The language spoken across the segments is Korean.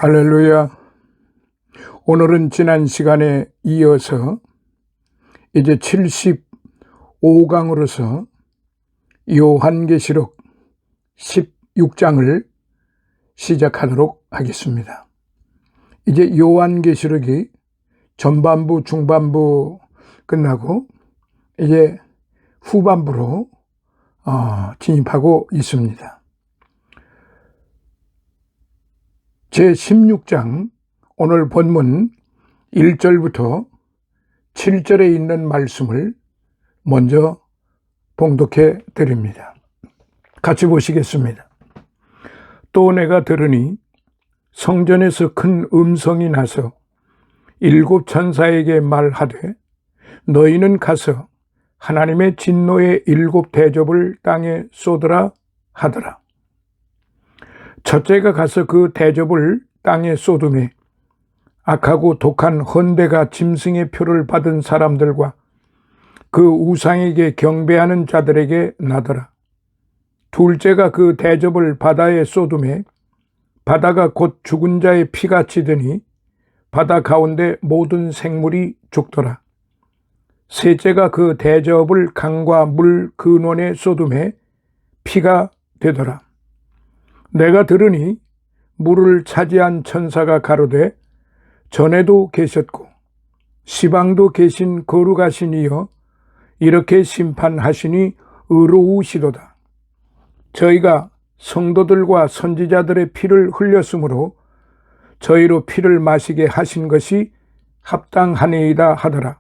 할렐루야. 오늘은 지난 시간에 이어서 이제 75강으로서 요한계시록 16장을 시작하도록 하겠습니다. 이제 요한계시록이 전반부, 중반부 끝나고 이제 후반부로 진입하고 있습니다. 제16장 오늘 본문 1절부터 7절에 있는 말씀을 먼저 봉독해 드립니다. 같이 보시겠습니다. 또 내가 들으니 성전에서 큰 음성이 나서 7 천사에게 말하되 너희는 가서 하나님의 진노의 7 대접을 땅에 쏟으라 하더라. 첫째가 가서 그 대접을 땅에 쏟음에 악하고 독한 헌데가 짐승의 표를 받은 사람들과 그 우상에게 경배하는 자들에게 나더라. 둘째가 그 대접을 바다에 쏟음에 바다가 곧 죽은 자의 피같이 되니 바다 가운데 모든 생물이 죽더라. 셋째가 그 대접을 강과 물 근원에 쏟음에 피가 되더라. 내가 들으니 물을 차지한 천사가 가로되 전에도 계셨고 시방도 계신 거룩하신 이여 이렇게 심판하시니 의로우시도다. 저희가 성도들과 선지자들의 피를 흘렸으므로 저희로 피를 마시게 하신 것이 합당하니이다 하더라.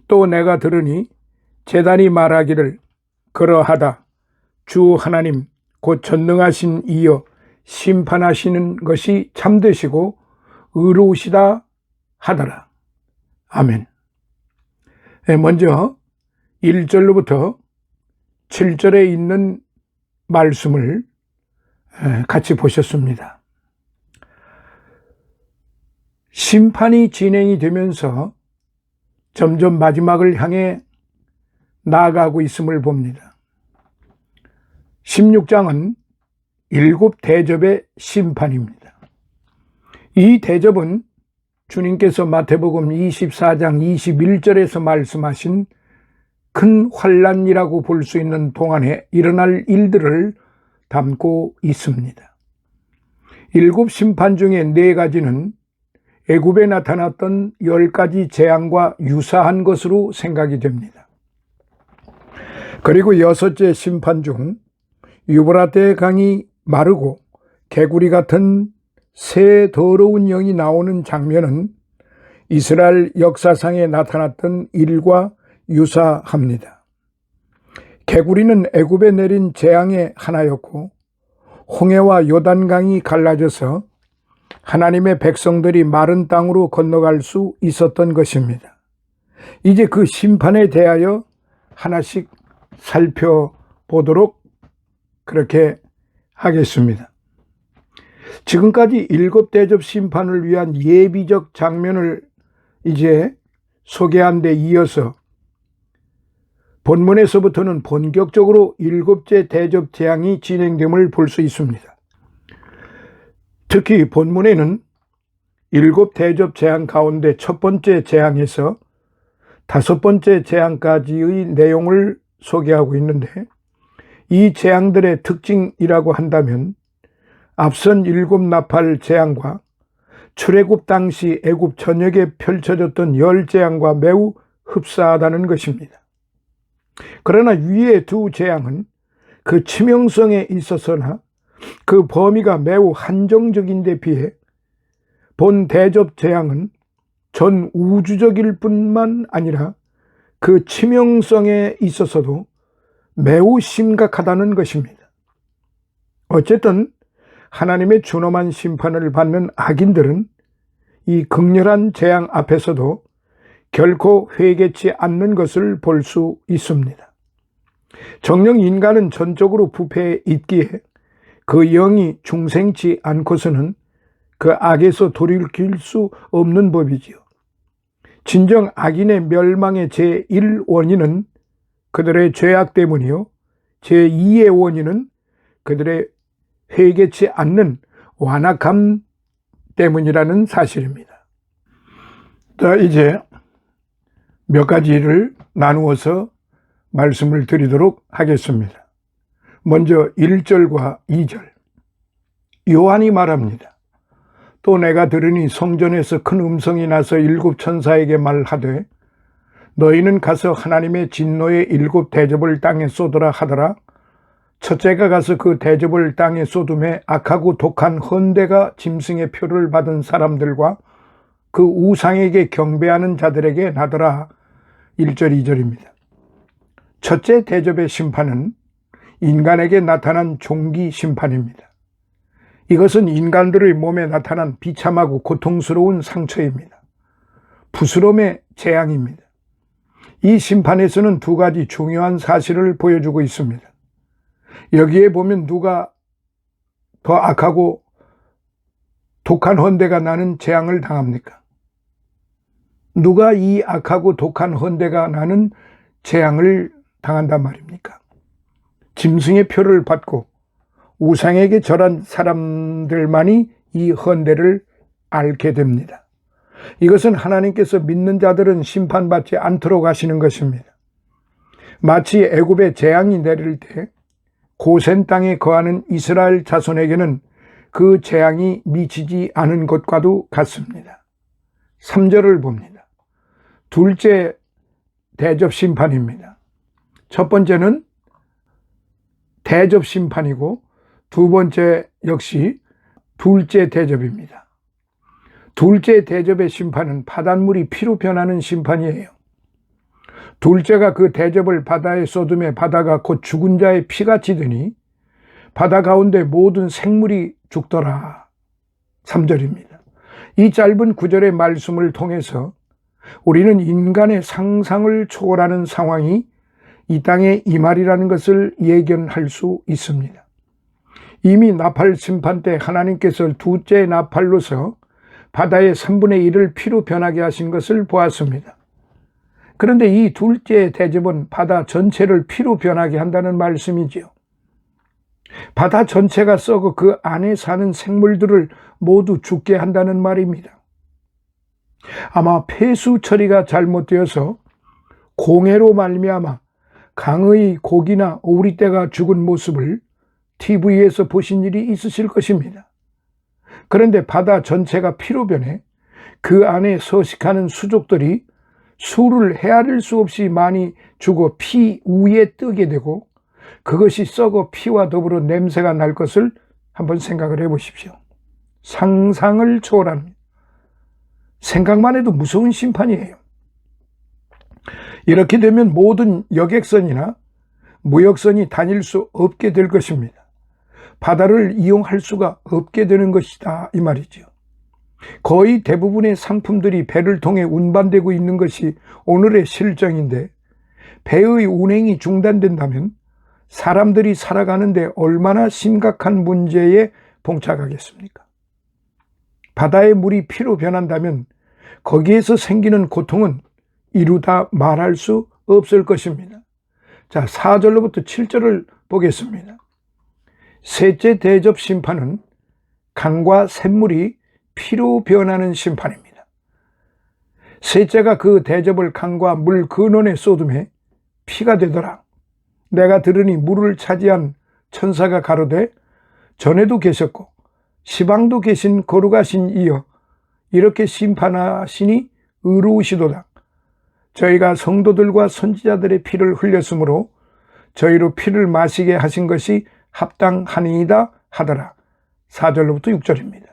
또 내가 들으니 제단이 말하기를 그러하다. 주 하나님 곧 전능하신 이여 심판하시는 것이 참되시고 의로우시다 하더라. 아멘. 먼저 1절로부터 7절에 있는 말씀을 같이 보셨습니다. 심판이 진행이 되면서 점점 마지막을 향해 나아가고 있음을 봅니다. 16장은 7 대접의 심판입니다. 이 대접은 주님께서 마태복음 24장 21절에서 말씀하신 큰 환난이라고 볼 수 있는 동안에 일어날 일들을 담고 있습니다. 7 심판 중에 4가지는 애굽에 나타났던 10가지 재앙과 유사한 것으로 생각이 됩니다. 그리고 6째 심판 중 유브라테 강이 마르고 개구리 같은 새 더러운 영이 나오는 장면은 이스라엘 역사상에 나타났던 일과 유사합니다. 개구리는 애굽에 내린 재앙의 하나였고 홍해와 요단강이 갈라져서 하나님의 백성들이 마른 땅으로 건너갈 수 있었던 것입니다. 이제 그 심판에 대하여 하나씩 살펴보도록 그렇게 하겠습니다. 지금까지 7 대접 심판을 위한 예비적 장면을 이제 소개한 데 이어서 본문에서부터는 본격적으로 7째 대접 재앙이 진행됨을 볼 수 있습니다. 특히 본문에는 7 대접 재앙 가운데 첫 번째 재앙에서 5번째 재앙까지의 내용을 소개하고 있는데 이 재앙들의 특징이라고 한다면 앞선 7 나팔 재앙과 출애굽 당시 애굽 전역에 펼쳐졌던 10 재앙과 매우 흡사하다는 것입니다. 그러나 위의 2 재앙은 그 치명성에 있어서나 그 범위가 매우 한정적인 데 비해 본 대접 재앙은 전 우주적일 뿐만 아니라 그 치명성에 있어서도 매우 심각하다는 것입니다. 어쨌든 하나님의 준엄한 심판을 받는 악인들은 이 극렬한 재앙 앞에서도 결코 회개치 않는 것을 볼 수 있습니다. 정녕 인간은 전적으로 부패해 있기에 그 영이 중생치 않고서는 그 악에서 돌이킬 수 없는 법이지요. 진정 악인의 멸망의 제1원인은 그들의 죄악 때문이요, 제2의 원인은 그들의 회개치 않는 완악함 때문이라는 사실입니다. 자, 이제 몇 가지를 나누어서 말씀을 드리도록 하겠습니다. 먼저 1절과 2절. 요한이 말합니다. 또 내가 들으니 성전에서 큰 음성이 나서 일곱 천사에게 말하되 너희는 가서 하나님의 진노의 일곱 대접을 땅에 쏟으라 하더라. 첫째가 가서 그 대접을 땅에 쏟음에 악하고 독한 헌대가 짐승의 표를 받은 사람들과 그 우상에게 경배하는 자들에게 나더라. 1절 2절입니다. 첫째 대접의 심판은 인간에게 나타난 종기 심판입니다. 이것은 인간들의 몸에 나타난 비참하고 고통스러운 상처입니다. 부스럼의 재앙입니다. 이 심판에서는 두 가지 중요한 사실을 보여주고 있습니다. 여기에 보면 누가 더 악하고 독한 헌대가 나는 재앙을 당합니까? 누가 이 악하고 독한 헌대가 나는 재앙을 당한단 말입니까? 짐승의 표를 받고 우상에게 절한 사람들만이 이 헌대를 앓게 됩니다. 이것은 하나님께서 믿는 자들은 심판받지 않도록 하시는 것입니다. 마치 애굽에 재앙이 내릴 때 고센 땅에 거하는 이스라엘 자손에게는 그 재앙이 미치지 않은 것과도 같습니다. 3절을 봅니다. 둘째 대접 심판입니다. 첫 번째는 대접 심판이고 두 번째 역시 둘째 대접입니다. 둘째 대접의 심판은 바닷물이 피로 변하는 심판이에요. 둘째가 그 대접을 바다에 쏟음에 바다가 곧 죽은 자의 피가 지더니 바다 가운데 모든 생물이 죽더라. 3절입니다. 이 짧은 구절의 말씀을 통해서 우리는 인간의 상상을 초월하는 상황이 이 땅에 임하리라는 것을 예견할 수 있습니다. 이미 나팔 심판 때 하나님께서 둘째 나팔로서 바다의 3분의 1을 피로 변하게 하신 것을 보았습니다. 그런데 이 둘째 대접은 바다 전체를 피로 변하게 한다는 말씀이지요. 바다 전체가 썩어 그 안에 사는 생물들을 모두 죽게 한다는 말입니다. 아마 폐수 처리가 잘못되어서 공해로 말미암아 강의 고기나 오리떼가 죽은 모습을 TV에서 보신 일이 있으실 것입니다. 그런데 바다 전체가 피로 변해 그 안에 서식하는 수족들이 수를 헤아릴 수 없이 많이 죽어 피 위에 뜨게 되고 그것이 썩어 피와 더불어 냄새가 날 것을 한번 생각을 해보십시오. 상상을 초월합니다. 생각만 해도 무서운 심판이에요. 이렇게 되면 모든 여객선이나 무역선이 다닐 수 없게 될 것입니다. 바다를 이용할 수가 없게 되는 것이다 이 말이죠. 거의 대부분의 상품들이 배를 통해 운반되고 있는 것이 오늘의 실정인데 배의 운행이 중단된다면 사람들이 살아가는데 얼마나 심각한 문제에 봉착하겠습니까? 바다의 물이 피로 변한다면 거기에서 생기는 고통은 이루다 말할 수 없을 것입니다. 자, 4절로부터 7절을 보겠습니다. 셋째 대접 심판은 강과 샘물이 피로 변하는 심판입니다. 셋째가 그 대접을 강과 물 근원에 쏟음에 피가 되더라. 내가 들으니 물을 차지한 천사가 가로되 전에도 계셨고 시방도 계신 거룩하신 이여 이렇게 심판하시니 의로우시도다. 저희가 성도들과 선지자들의 피를 흘렸으므로 저희로 피를 마시게 하신 것이 합당하니이다 하더라. 4절로부터 6절입니다.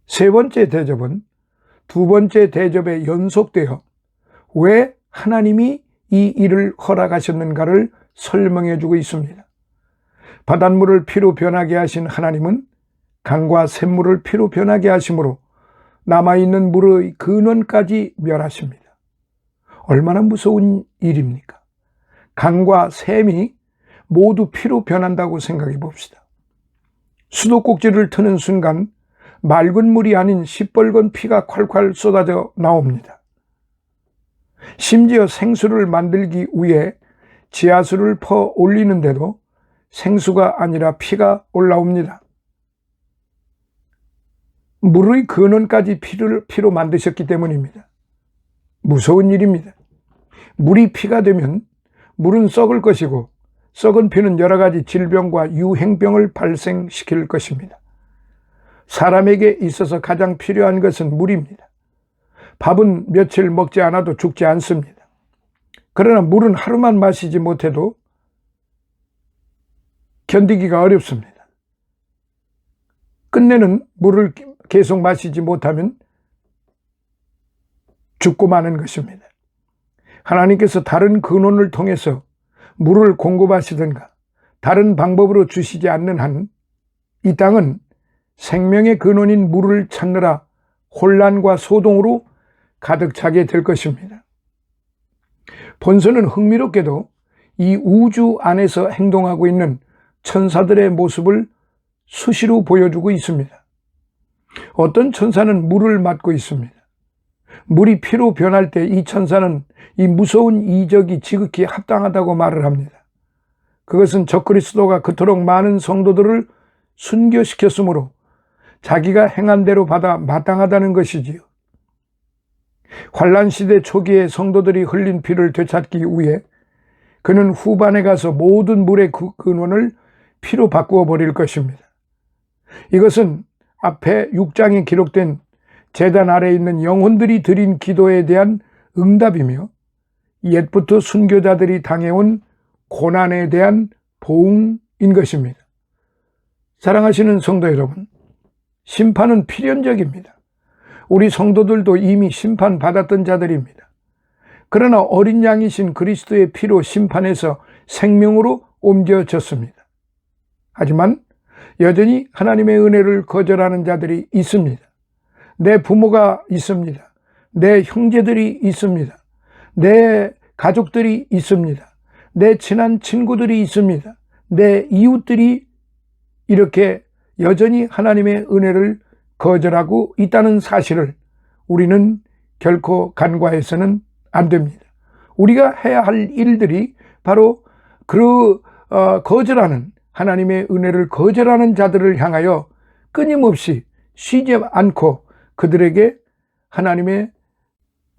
세 번째 대접은 두 번째 대접에 연속되어 왜 하나님이 이 일을 허락하셨는가를 설명해 주고 있습니다. 바닷물을 피로 변하게 하신 하나님은 강과 샘물을 피로 변하게 하심으로 남아있는 물의 근원까지 멸하십니다. 얼마나 무서운 일입니까? 강과 샘이 모두 피로 변한다고 생각해 봅시다. 수도꼭지를 트는 순간 맑은 물이 아닌 시뻘건 피가 콸콸 쏟아져 나옵니다. 심지어 생수를 만들기 위해 지하수를 퍼 올리는데도 생수가 아니라 피가 올라옵니다. 물의 근원까지 피로 만드셨기 때문입니다. 무서운 일입니다. 물이 피가 되면 물은 썩을 것이고 썩은 피는 여러 가지 질병과 유행병을 발생시킬 것입니다. 사람에게 있어서 가장 필요한 것은 물입니다. 밥은 며칠 먹지 않아도 죽지 않습니다. 그러나 물은 하루만 마시지 못해도 견디기가 어렵습니다. 끝내는 물을 계속 마시지 못하면 죽고 마는 것입니다. 하나님께서 다른 근원을 통해서 물을 공급하시든가 다른 방법으로 주시지 않는 한 이 땅은 생명의 근원인 물을 찾느라 혼란과 소동으로 가득 차게 될 것입니다. 본서는 흥미롭게도 이 우주 안에서 행동하고 있는 천사들의 모습을 수시로 보여주고 있습니다. 어떤 천사는 물을 맡고 있습니다. 물이 피로 변할 때 이 천사는 이 무서운 이적이 지극히 합당하다고 말을 합니다. 그것은 적그리스도가 그토록 많은 성도들을 순교시켰으므로 자기가 행한 대로 받아 마땅하다는 것이지요. 환란 시대 초기에 성도들이 흘린 피를 되찾기 위해 그는 후반에 가서 모든 물의 근원을 피로 바꾸어 버릴 것입니다. 이것은 앞에 6장에 기록된 제단 아래에 있는 영혼들이 드린 기도에 대한 응답이며 옛부터 순교자들이 당해온 고난에 대한 보응인 것입니다. 사랑하시는 성도 여러분, 심판은 필연적입니다. 우리 성도들도 이미 심판받았던 자들입니다. 그러나 어린 양이신 그리스도의 피로 심판에서 생명으로 옮겨졌습니다. 하지만 여전히 하나님의 은혜를 거절하는 자들이 있습니다. 내 부모가 있습니다. 내 형제들이 있습니다. 내 가족들이 있습니다. 내 친한 친구들이 있습니다. 내 이웃들이 이렇게 여전히 하나님의 은혜를 거절하고 있다는 사실을 우리는 결코 간과해서는 안 됩니다. 우리가 해야 할 일들이 바로 거절하는 하나님의 은혜를 거절하는 자들을 향하여 끊임없이 쉬지 않고 그들에게 하나님의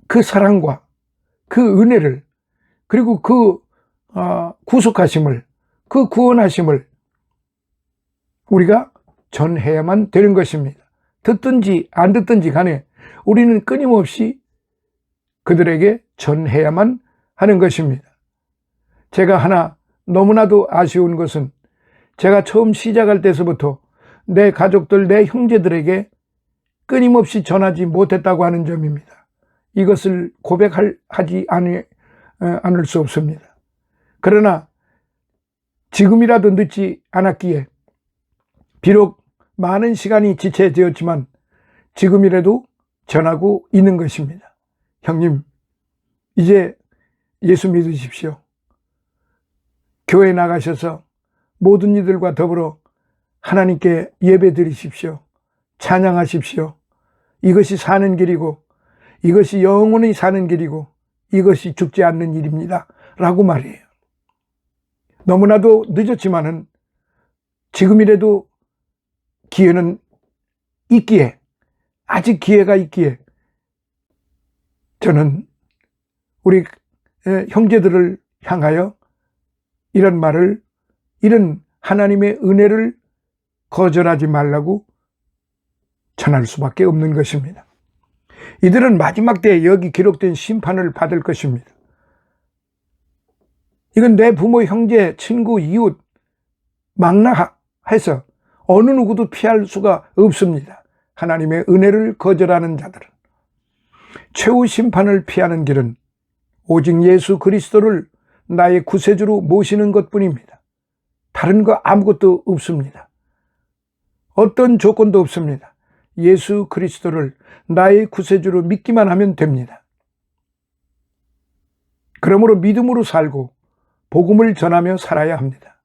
그 사랑과 그 은혜를 그리고 그 구속하심을 그 구원하심을 우리가 전해야만 되는 것입니다. 듣든지 안 듣든지 간에 우리는 끊임없이 그들에게 전해야만 하는 것입니다. 제가 하나 너무나도 아쉬운 것은 제가 처음 시작할 때서부터 내 가족들, 내 형제들에게 끊임없이 전하지 못했다고 하는 점입니다. 이것을 고백하지 않을 수 없습니다. 그러나 지금이라도 늦지 않았기에 비록 많은 시간이 지체되었지만 지금이라도 전하고 있는 것입니다. 형님, 이제 예수 믿으십시오. 교회 나가셔서 모든 이들과 더불어 하나님께 예배 드리십시오. 찬양하십시오. 이것이 사는 길이고 이것이 영원히 사는 길이고 이것이 죽지 않는 일입니다. 라고 말이에요. 너무나도 늦었지만은 지금이라도 기회는 있기에, 아직 기회가 있기에 저는 우리 형제들을 향하여 이런 말을, 이런 하나님의 은혜를 거절하지 말라고 전할 수밖에 없는 것입니다. 이들은 마지막 때에 여기 기록된 심판을 받을 것입니다. 이건 내 부모, 형제, 친구, 이웃 망라해서 어느 누구도 피할 수가 없습니다. 하나님의 은혜를 거절하는 자들은. 최후 심판을 피하는 길은 오직 예수 그리스도를 나의 구세주로 모시는 것뿐입니다. 다른 거 아무것도 없습니다. 어떤 조건도 없습니다. 예수 그리스도를 나의 구세주로 믿기만 하면 됩니다. 그러므로 믿음으로 살고 복음을 전하며 살아야 합니다.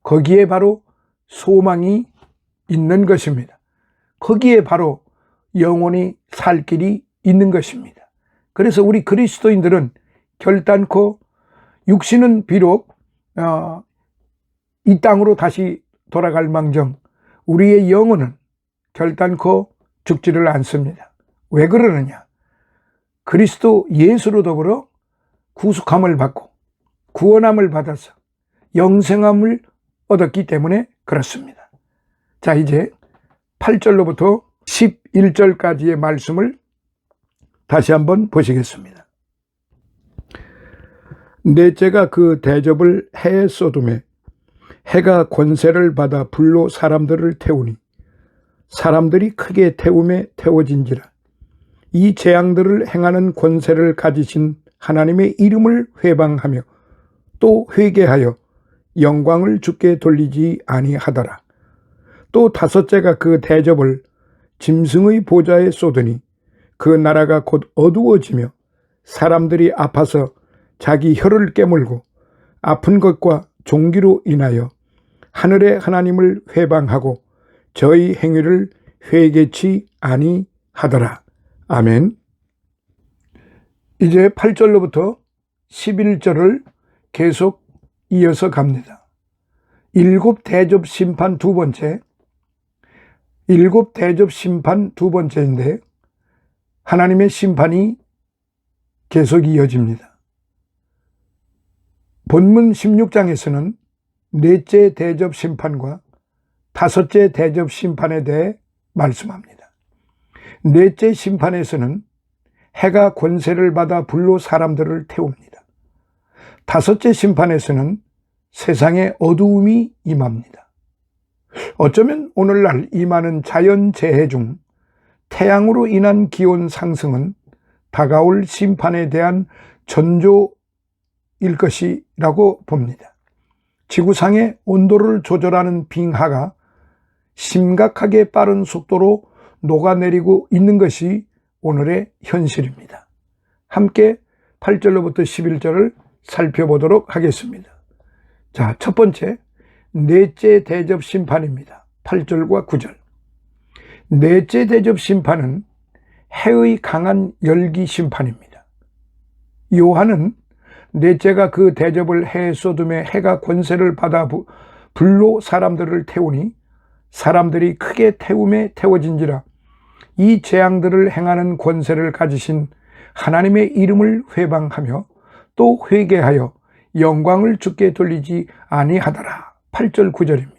거기에 바로 소망이 있는 것입니다. 거기에 바로 영원히 살 길이 있는 것입니다. 그래서 우리 그리스도인들은 결단코 육신은 비록 이 땅으로 다시 돌아갈 망정 우리의 영혼은 결단코 죽지를 않습니다. 왜 그러느냐? 그리스도 예수로 더불어 구속함을 받고 구원함을 받아서 영생함을 얻었기 때문에 그렇습니다. 자, 이제 8절로부터 11절까지의 말씀을 다시 한번 보시겠습니다. 넷째가 그 대접을 해에 쏟음에 해가 권세를 받아 불로 사람들을 태우니 사람들이 크게 태움에 태워진지라. 이 재앙들을 행하는 권세를 가지신 하나님의 이름을 회방하며 또 회개하여 영광을 주께 돌리지 아니하더라. 또 다섯째가 그 대접을 짐승의 보좌에 쏟으니 그 나라가 곧 어두워지며 사람들이 아파서 자기 혀를 깨물고 아픈 것과 종기로 인하여 하늘의 하나님을 회방하고 저희 행위를 회개치 아니하더라. 아멘. 이제 8절로부터 11절을 계속 이어서 갑니다. 일곱 대접 심판 두 번째, 일곱 대접 심판 두 번째인데 하나님의 심판이 계속 이어집니다. 본문 16장에서는 넷째 대접 심판과 다섯째 대접 심판에 대해 말씀합니다. 넷째 심판에서는 해가 권세를 받아 불로 사람들을 태웁니다. 다섯째 심판에서는 세상에 어두움이 임합니다. 어쩌면 오늘날 임하는 자연재해 중 태양으로 인한 기온 상승은 다가올 심판에 대한 전조일 것이라고 봅니다. 지구상의 온도를 조절하는 빙하가 심각하게 빠른 속도로 녹아내리고 있는 것이 오늘의 현실입니다. 함께 8절로부터 11절을 살펴보도록 하겠습니다. 자, 첫 번째, 넷째 대접 심판입니다. 8절과 9절. 넷째 대접 심판은 해의 강한 열기 심판입니다. 요한은 넷째가 그 대접을 해에 쏟음에 해가 권세를 받아 불로 사람들을 태우니 사람들이 크게 태움에 태워진지라. 이 재앙들을 행하는 권세를 가지신 하나님의 이름을 회방하며 또 회개하여 영광을 주께 돌리지 아니하더라. 8절 9절입니다.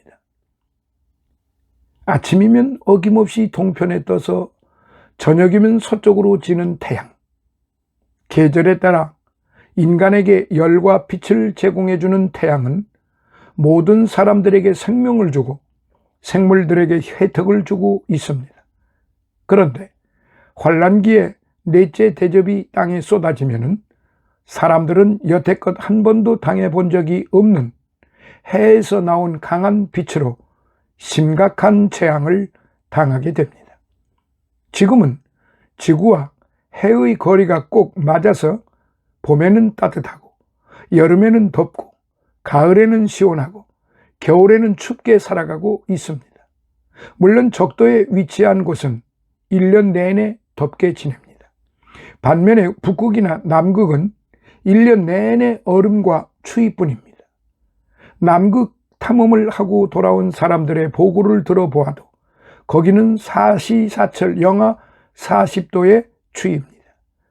아침이면 어김없이 동편에 떠서 저녁이면 서쪽으로 지는 태양. 계절에 따라 인간에게 열과 빛을 제공해주는 태양은 모든 사람들에게 생명을 주고 생물들에게 혜택을 주고 있습니다. 그런데 환란기에 넷째 대접이 땅에 쏟아지면은 사람들은 여태껏 한 번도 당해본 적이 없는 해에서 나온 강한 빛으로 심각한 재앙을 당하게 됩니다. 지금은 지구와 해의 거리가 꼭 맞아서 봄에는 따뜻하고 여름에는 덥고 가을에는 시원하고 겨울에는 춥게 살아가고 있습니다. 물론 적도에 위치한 곳은 1년 내내 덥게 지냅니다. 반면에 북극이나 남극은 1년 내내 얼음과 추위뿐입니다. 남극 탐험을 하고 돌아온 사람들의 보고를 들어보아도 거기는 사시사철 영하 40도의 추위입니다.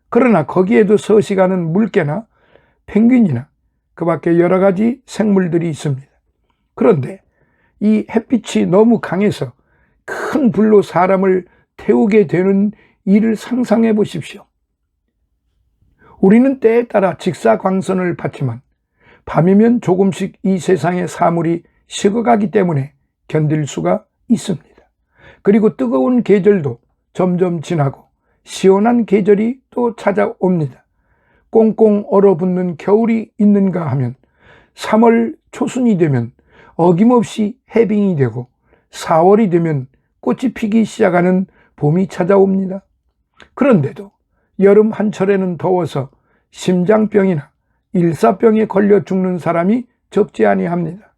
그러나 거기에도 서식하는 물개나 펭귄이나 그 밖에 여러 가지 생물들이 있습니다. 그런데 이 햇빛이 너무 강해서 큰 불로 사람을 태우게 되는 일을 상상해 보십시오. 우리는 때에 따라 직사광선을 받지만 밤이면 조금씩 이 세상의 사물이 식어가기 때문에 견딜 수가 있습니다. 그리고 뜨거운 계절도 점점 지나고 시원한 계절이 또 찾아옵니다. 꽁꽁 얼어붙는 겨울이 있는가 하면 3월 초순이 되면 어김없이 해빙이 되고 4월이 되면 꽃이 피기 시작하는 봄이 찾아옵니다. 그런데도 여름 한철에는 더워서 심장병이나 일사병에 걸려 죽는 사람이 적지 아니합니다.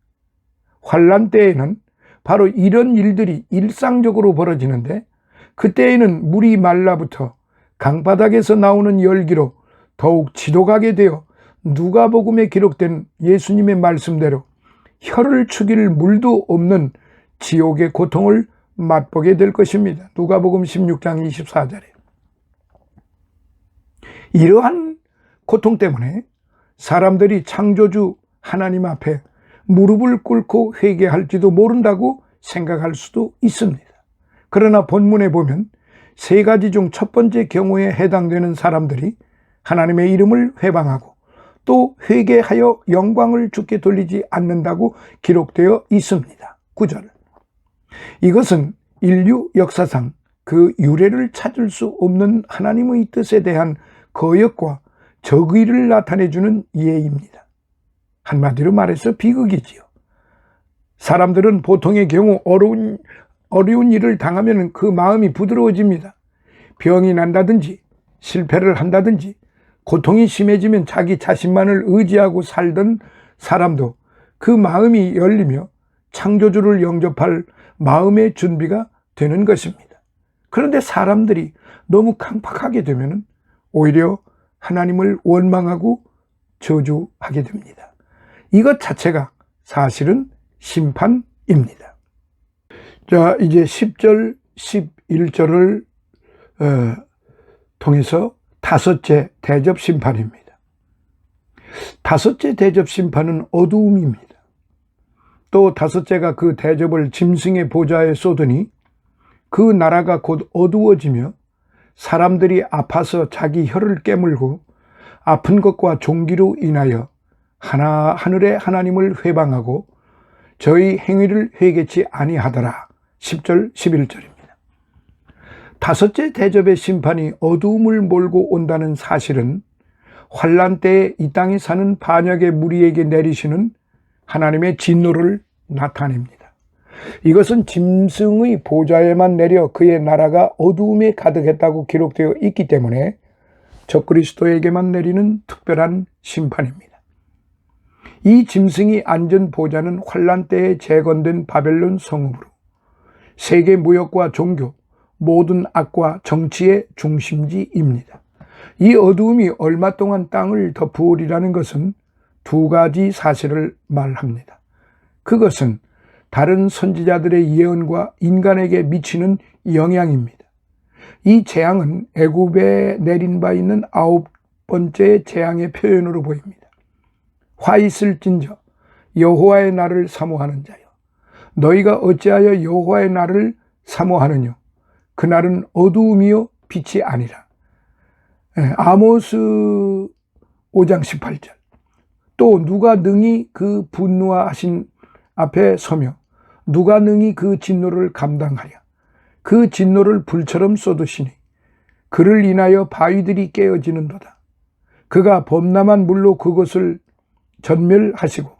환란 때에는 바로 이런 일들이 일상적으로 벌어지는데 그때에는 물이 말라붙어 강바닥에서 나오는 열기로 더욱 지독하게 되어 누가복음에 기록된 예수님의 말씀대로 혀를 축일 물도 없는 지옥의 고통을 맛보게 될 것입니다. 누가복음 16장 24절에. 이러한 고통 때문에 사람들이 창조주 하나님 앞에 무릎을 꿇고 회개할지도 모른다고 생각할 수도 있습니다. 그러나 본문에 보면 세 가지 중 첫 번째 경우에 해당되는 사람들이 하나님의 이름을 회방하고 또 회개하여 영광을 주께 돌리지 않는다고 기록되어 있습니다. 9절. 이것은 인류 역사상 그 유래를 찾을 수 없는 하나님의 뜻에 대한 거역과 적의를 나타내주는 예입니다. 한마디로 말해서 비극이지요. 사람들은 보통의 경우 어려운 일을 당하면 그 마음이 부드러워집니다. 병이 난다든지 실패를 한다든지 고통이 심해지면 자기 자신만을 의지하고 살던 사람도 그 마음이 열리며 창조주를 영접할 마음의 준비가 되는 것입니다. 그런데 사람들이 너무 강팍하게 되면 오히려 하나님을 원망하고 저주하게 됩니다. 이것 자체가 사실은 심판입니다. 자, 이제 10절, 11절을 통해서 다섯째 대접 심판입니다. 다섯째 대접 심판은 어두움입니다. 또 다섯째가 그 대접을 짐승의 보좌에 쏟으니 그 나라가 곧 어두워지며 사람들이 아파서 자기 혀를 깨물고 아픈 것과 종기로 인하여 하늘의 하나님을 회방하고 저희 행위를 회개치 아니하더라. 10절 11절입니다. 다섯째 대접의 심판이 어두움을 몰고 온다는 사실은 환난 때에 이 땅에 사는 반역의 무리에게 내리시는 하나님의 진노를 나타냅니다. 이것은 짐승의 보좌에만 내려 그의 나라가 어두움에 가득했다고 기록되어 있기 때문에 적그리스도에게만 내리는 특별한 심판입니다. 이 짐승이 앉은 보좌는 환난 때에 재건된 바벨론 성읍으로 세계 무역과 종교, 모든 악과 정치의 중심지입니다. 이 어두움이 얼마 동안 땅을 덮으리라는 것은 두 가지 사실을 말합니다. 그것은 다른 선지자들의 예언과 인간에게 미치는 영향입니다. 이 재앙은 애굽에 내린 바 있는 9번째 재앙의 표현으로 보입니다. 화 있을진저 여호와의 날을 사모하는 자여, 너희가 어찌하여 여호와의 날을 사모하느뇨? 그 날은 어두움이요 빛이 아니라. 아모스 5장 18절. 또 누가 능히 그 분노하신 앞에 서며 누가 능히 그 진노를 감당하랴? 그 진노를 불처럼 쏟으시니 그를 인하여 바위들이 깨어지는도다. 그가 범람한 물로 그것을 전멸하시고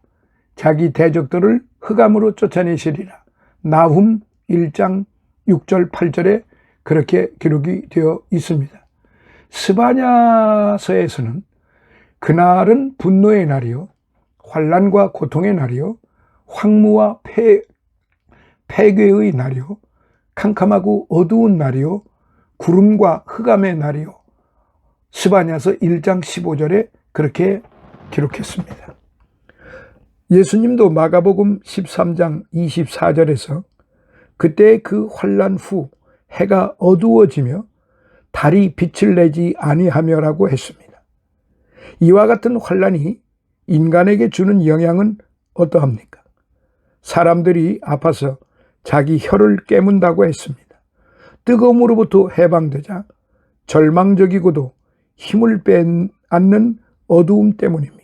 자기 대적들을 흑암으로 쫓아내시리라. 나훔 1장 6절 8절에 그렇게 기록이 되어 있습니다. 스바냐서에서는 그날은 분노의 날이요 환난과 고통의 날이요 황무와 폐괴의 날이요 캄캄하고 어두운 날이요 구름과 흑암의 날이요. 스바냐서 1장 15절에 그렇게 기록했습니다. 예수님도 마가복음 13장 24절에서 그때 그 환난 후 해가 어두워지며 달이 빛을 내지 아니하며라고 했습니다. 이와 같은 환난이 인간에게 주는 영향은 어떠합니까? 사람들이 아파서 자기 혀를 깨문다고 했습니다. 뜨거움으로부터 해방되자 절망적이고도 힘을 빼앗는 어두움 때문입니다.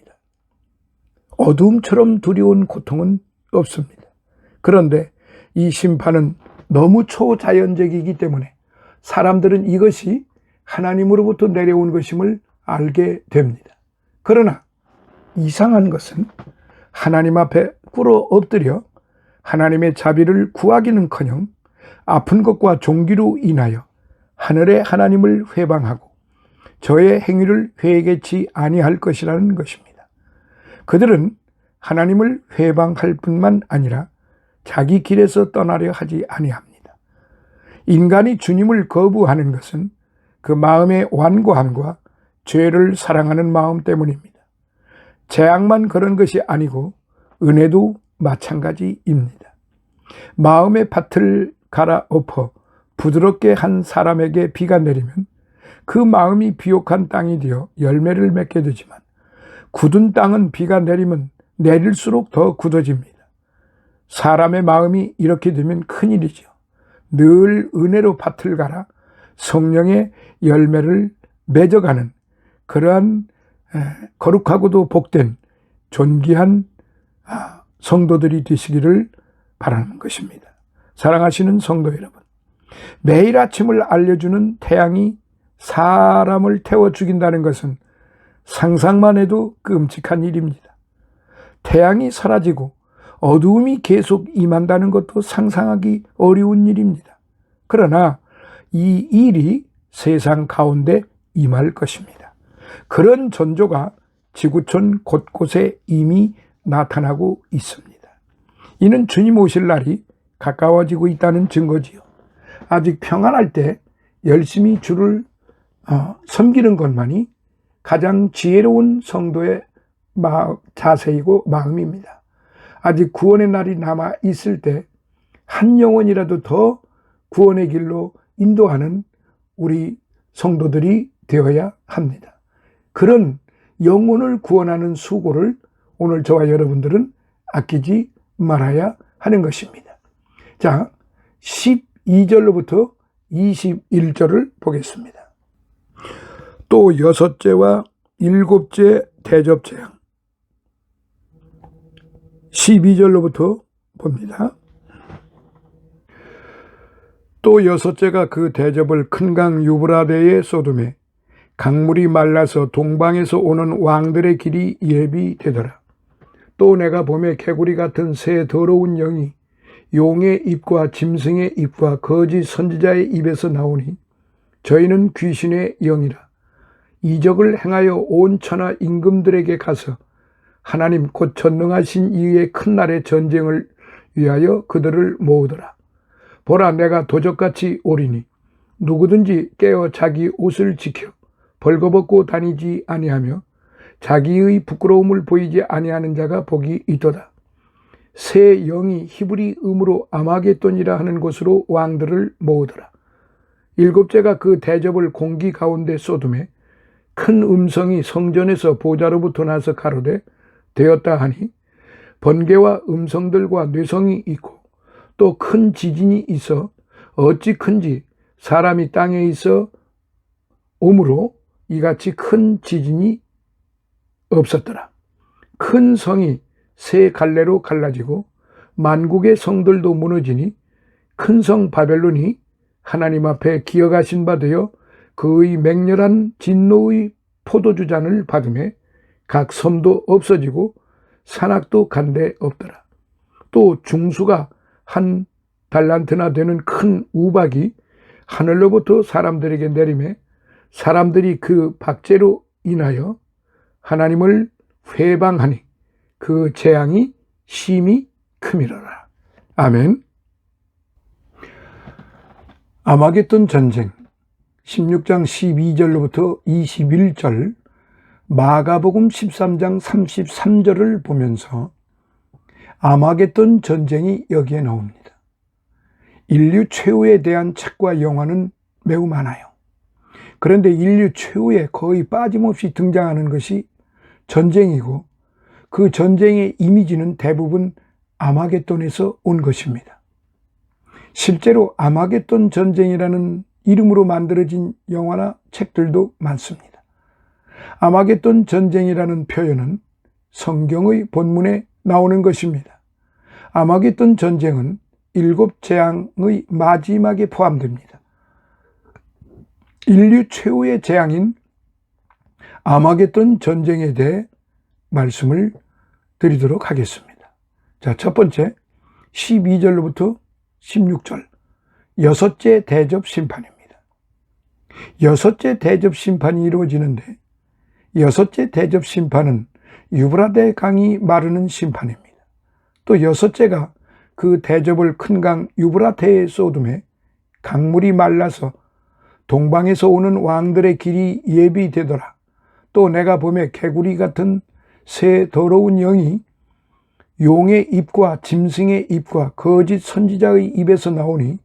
어두움처럼 두려운 고통은 없습니다. 그런데 이 심판은 너무 초자연적이기 때문에 사람들은 이것이 하나님으로부터 내려온 것임을 알게 됩니다. 그러나 이상한 것은 하나님 앞에 꿇어 엎드려 하나님의 자비를 구하기는커녕 아픈 것과 종기로 인하여 하늘의 하나님을 회방하고 저의 행위를 회개치 아니할 것이라는 것입니다. 그들은 하나님을 회방할 뿐만 아니라 자기 길에서 떠나려 하지 아니합니다. 인간이 주님을 거부하는 것은 그 마음의 완고함과 죄를 사랑하는 마음 때문입니다. 재앙만 그런 것이 아니고 은혜도 마찬가지입니다. 마음의 밭을 갈아엎어 부드럽게 한 사람에게 비가 내리면 그 마음이 비옥한 땅이 되어 열매를 맺게 되지만 굳은 땅은 비가 내리면 내릴수록 더 굳어집니다. 사람의 마음이 이렇게 되면 큰일이죠. 늘 은혜로 밭을 갈아 성령의 열매를 맺어가는 그러한 거룩하고도 복된 존귀한 성도들이 되시기를 바라는 것입니다. 사랑하시는 성도 여러분, 매일 아침을 알려주는 태양이 사람을 태워 죽인다는 것은 상상만 해도 끔찍한 일입니다. 태양이 사라지고 어두움이 계속 임한다는 것도 상상하기 어려운 일입니다. 그러나 이 일이 세상 가운데 임할 것입니다. 그런 전조가 지구촌 곳곳에 이미 나타나고 있습니다. 이는 주님 오실 날이 가까워지고 있다는 증거지요. 아직 평안할 때 열심히 주를 섬기는 것만이 가장 지혜로운 성도의 자세이고 마음입니다. 아직 구원의 날이 남아 있을 때 한 영혼이라도 더 구원의 길로 인도하는 우리 성도들이 되어야 합니다. 그런 영혼을 구원하는 수고를 오늘 저와 여러분들은 아끼지 말아야 하는 것입니다. 자, 12절로부터 21절을 보겠습니다. 또 여섯째와 일곱째 대접재앙. 12절로부터 봅니다. 또 여섯째가 그 대접을 큰 강 유브라데에 쏟음에 강물이 말라서 동방에서 오는 왕들의 길이 예비되더라. 또 내가 봄에 개구리 같은 새 더러운 영이 용의 입과 짐승의 입과 거짓 선지자의 입에서 나오니 저희는 귀신의 영이라. 이적을 행하여 온 천하 임금들에게 가서 하나님 곧 전능하신 이의 큰 날의 전쟁을 위하여 그들을 모으더라. 보라, 내가 도적같이 오리니 누구든지 깨어 자기 옷을 지켜 벌거벗고 다니지 아니하며 자기의 부끄러움을 보이지 아니하는 자가 복이 있도다. 새 영이 히브리 음으로 아마겟돈이라 하는 곳으로 왕들을 모으더라. 일곱째가 그 대접을 공기 가운데 쏟음에 큰 음성이 성전에서 보좌로부터 나서 가로되 되었다 하니 번개와 음성들과 뇌성이 있고 또 큰 지진이 있어 어찌 큰지 사람이 땅에 있어 오므로 이같이 큰 지진이 없었더라. 큰 성이 세 갈래로 갈라지고 만국의 성들도 무너지니 큰 성 바벨론이 하나님 앞에 기어가신 바 되어 그의 맹렬한 진노의 포도주 잔을 받음에 각 섬도 없어지고 산악도 간데 없더라. 또 중수가 한 달란트나 되는 큰 우박이 하늘로부터 사람들에게 내리매 사람들이 그 박제로 인하여 하나님을 회방하니 그 재앙이 심히 크미러라. 아멘. 아마겟돈 전쟁 16장 12절로부터 21절, 마가복음 13장 33절을 보면서 아마겟돈 전쟁이 여기에 나옵니다. 인류 최후에 대한 책과 영화는 매우 많아요. 그런데 인류 최후에 거의 빠짐없이 등장하는 것이 전쟁이고 그 전쟁의 이미지는 대부분 아마겟돈에서 온 것입니다. 실제로 아마겟돈 전쟁이라는 이름으로 만들어진 영화나 책들도 많습니다. 아마겟돈 전쟁이라는 표현은 성경의 본문에 나오는 것입니다. 아마겟돈 전쟁은 7재앙의 마지막에 포함됩니다. 인류 최후의 재앙인 아마겟돈 전쟁에 대해 말씀을 드리도록 하겠습니다. 자, 첫 번째 12절로부터 16절, 여섯째 대접 심판입니다. 여섯째 대접 심판이 이루어지는데 여섯째 대접 심판은 유브라데 강이 마르는 심판입니다. 또 여섯째가 그 대접을 큰 강 유브라테에 쏟음에 강물이 말라서 동방에서 오는 왕들의 길이 예비되더라. 또 내가 봄에 개구리 같은 새 더러운 영이 용의 입과 짐승의 입과 거짓 선지자의 입에서 나오니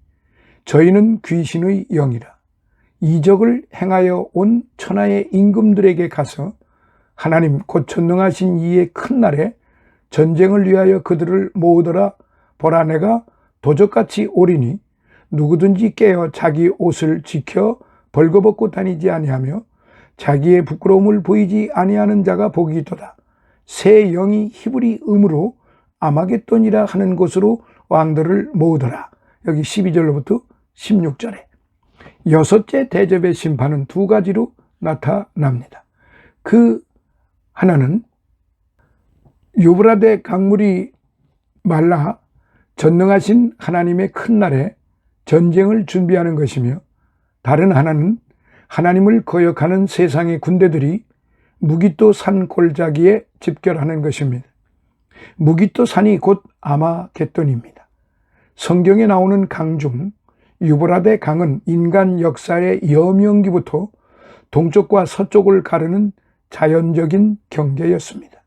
저희는 귀신의 영이라 이적을 행하여 온 천하의 임금들에게 가서 하나님 곧 전능하신 이의 큰 날에 전쟁을 위하여 그들을 모으더라. 보라, 내가 도적같이 오리니 누구든지 깨어 자기 옷을 지켜 벌거벗고 다니지 아니하며 자기의 부끄러움을 보이지 아니하는 자가 복이 있도다. 새 영이 히브리 음으로 아마겟돈이라 하는 곳으로 왕들을 모으더라. 여기 12절로부터 16절에 여섯째 대접의 심판은 두 가지로 나타납니다. 그 하나는 유브라데 강물이 말라 전능하신 하나님의 큰 날에 전쟁을 준비하는 것이며, 다른 하나는 하나님을 거역하는 세상의 군대들이 무기또 산 골짜기에 집결하는 것입니다. 무기또 산이 곧 아마겟돈입니다. 성경에 나오는 강 중 유브라데 강은 인간 역사의 여명기부터 동쪽과 서쪽을 가르는 자연적인 경계였습니다.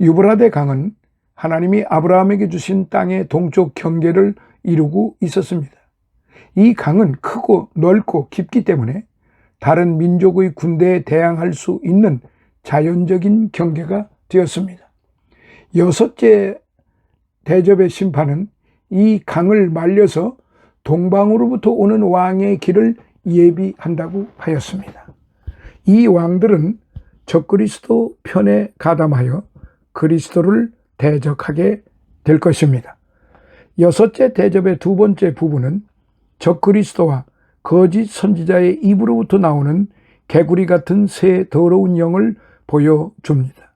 유브라데 강은 하나님이 아브라함에게 주신 땅의 동쪽 경계를 이루고 있었습니다. 이 강은 크고 넓고 깊기 때문에 다른 민족의 군대에 대항할 수 있는 자연적인 경계가 되었습니다. 여섯째 대접의 심판은 이 강을 말려서 동방으로부터 오는 왕의 길을 예비한다고 하였습니다. 이 왕들은 적그리스도 편에 가담하여 그리스도를 대적하게 될 것입니다. 여섯째 대접의 두 번째 부분은 적그리스도와 거짓 선지자의 입으로부터 나오는 개구리 같은 새 더러운 영을 보여줍니다.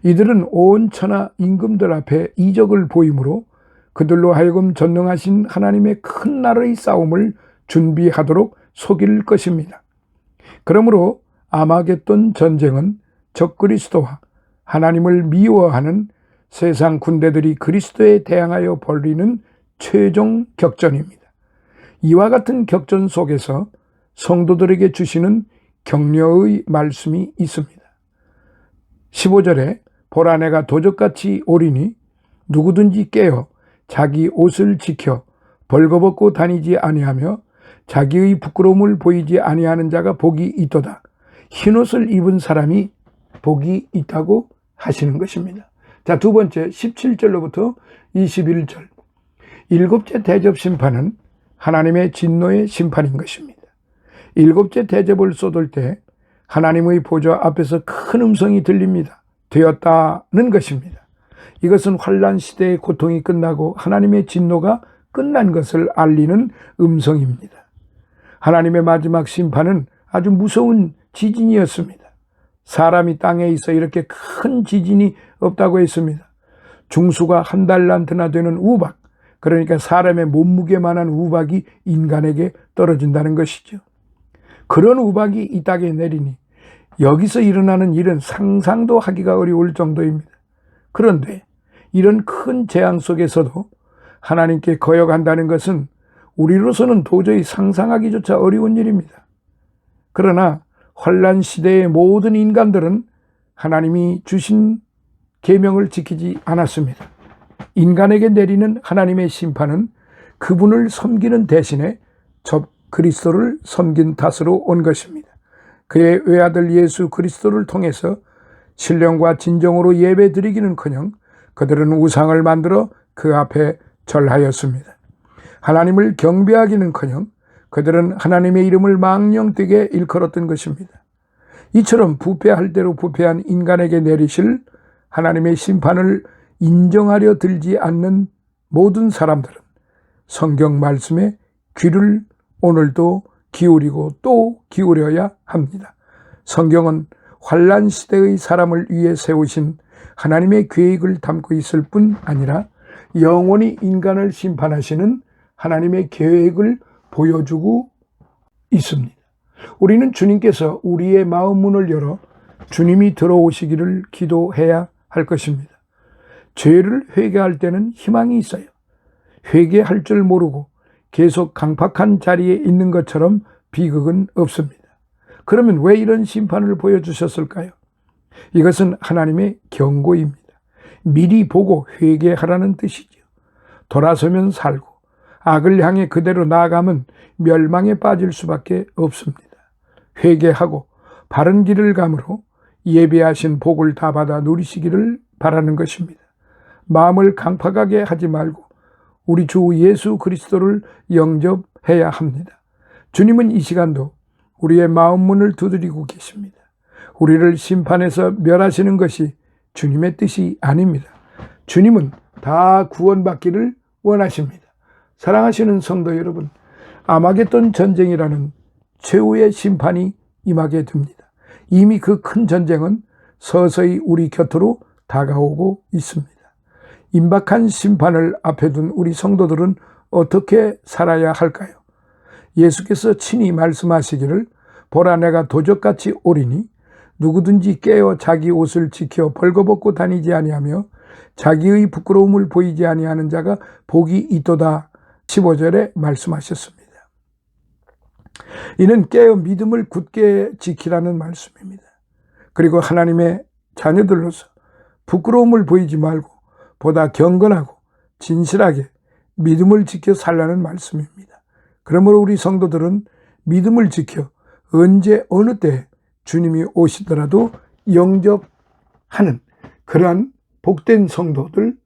이들은 온 천하 임금들 앞에 이적을 보이므로 그들로 하여금 전능하신 하나님의 큰 날의 싸움을 준비하도록 속일 것입니다. 그러므로 아마겟돈 전쟁은 적그리스도와 하나님을 미워하는 세상 군대들이 그리스도에 대항하여 벌이는 최종 격전입니다. 이와 같은 격전 속에서 성도들에게 주시는 격려의 말씀이 있습니다. 15절에 보라, 내가 도적같이 오리니 누구든지 깨어 자기 옷을 지켜 벌거벗고 다니지 아니하며 자기의 부끄러움을 보이지 아니하는 자가 복이 있도다. 흰옷을 입은 사람이 복이 있다고 하시는 것입니다. 자, 두 번째 17절로부터 21절. 일곱째 대접 심판은 하나님의 진노의 심판인 것입니다. 일곱째 대접을 쏟을 때 하나님의 보좌 앞에서 큰 음성이 들립니다. 되었다는 것입니다. 이것은 환란 시대의 고통이 끝나고 하나님의 진노가 끝난 것을 알리는 음성입니다. 하나님의 마지막 심판은 아주 무서운 지진이었습니다. 사람이 땅에 있어 이렇게 큰 지진이 없다고 했습니다. 중수가 한 달란트나 되는 우박, 그러니까 사람의 몸무게만한 우박이 인간에게 떨어진다는 것이죠. 그런 우박이 이 땅에 내리니 여기서 일어나는 일은 상상도 하기가 어려울 정도입니다. 그런데 이런 큰 재앙 속에서도 하나님께 거역한다는 것은 우리로서는 도저히 상상하기조차 어려운 일입니다. 그러나 환란 시대의 모든 인간들은 하나님이 주신 계명을 지키지 않았습니다. 인간에게 내리는 하나님의 심판은 그분을 섬기는 대신에 그리스도를 섬긴 탓으로 온 것입니다. 그의 외아들 예수 그리스도를 통해서 신령과 진정으로 예배 드리기는커녕 그들은 우상을 만들어 그 앞에 절하였습니다. 하나님을 경배하기는커녕 그들은 하나님의 이름을 망령되게 일컬었던 것입니다. 이처럼 부패할 대로 부패한 인간에게 내리실 하나님의 심판을 인정하려 들지 않는 모든 사람들은 성경 말씀에 귀를 오늘도 기울이고 또 기울여야 합니다. 성경은 환란 시대의 사람을 위해 세우신 하나님의 계획을 담고 있을 뿐 아니라 영원히 인간을 심판하시는 하나님의 계획을 보여주고 있습니다. 우리는 주님께서 우리의 마음 문을 열어 주님이 들어오시기를 기도해야 할 것입니다. 죄를 회개할 때는 희망이 있어요. 회개할 줄 모르고 계속 강팍한 자리에 있는 것처럼 비극은 없습니다. 그러면 왜 이런 심판을 보여주셨을까요? 이것은 하나님의 경고입니다. 미리 보고 회개하라는 뜻이죠. 돌아서면 살고 악을 향해 그대로 나아가면 멸망에 빠질 수밖에 없습니다. 회개하고 바른 길을 감으로 예비하신 복을 다 받아 누리시기를 바라는 것입니다. 마음을 강팍하게 하지 말고 우리 주 예수 그리스도를 영접해야 합니다. 주님은 이 시간도 우리의 마음 문을 두드리고 계십니다. 우리를 심판해서 멸하시는 것이 주님의 뜻이 아닙니다. 주님은 다 구원받기를 원하십니다. 사랑하시는 성도 여러분, 아마겟돈 전쟁이라는 최후의 심판이 임하게 됩니다. 이미 그 큰 전쟁은 서서히 우리 곁으로 다가오고 있습니다. 임박한 심판을 앞에 둔 우리 성도들은 어떻게 살아야 할까요? 예수께서 친히 말씀하시기를 보라 내가 도적같이 오리니 누구든지 깨어 자기 옷을 지켜 벌거벗고 다니지 아니하며 자기의 부끄러움을 보이지 아니하는 자가 복이 있도다. 15절에 말씀하셨습니다. 이는 깨어 믿음을 굳게 지키라는 말씀입니다. 그리고 하나님의 자녀들로서 부끄러움을 보이지 말고 보다 경건하고 진실하게 믿음을 지켜 살라는 말씀입니다. 그러므로 우리 성도들은 믿음을 지켜 언제 어느 때 주님이 오시더라도 영접하는 그러한 복된 성도들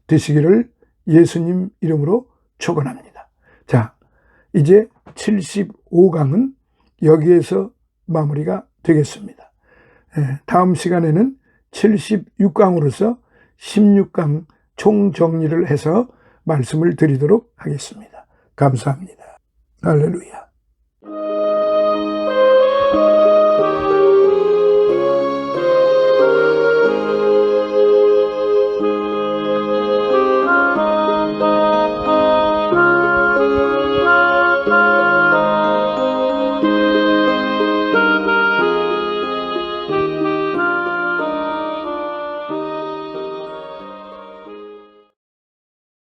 되시기를 예수님 이름으로 축원합니다. 자, 이제 75강은 여기에서 마무리가 되겠습니다. 다음 시간에는 76강으로서 16강 총정리를 해서 말씀을 드리도록 하겠습니다. 감사합니다. 할렐루야.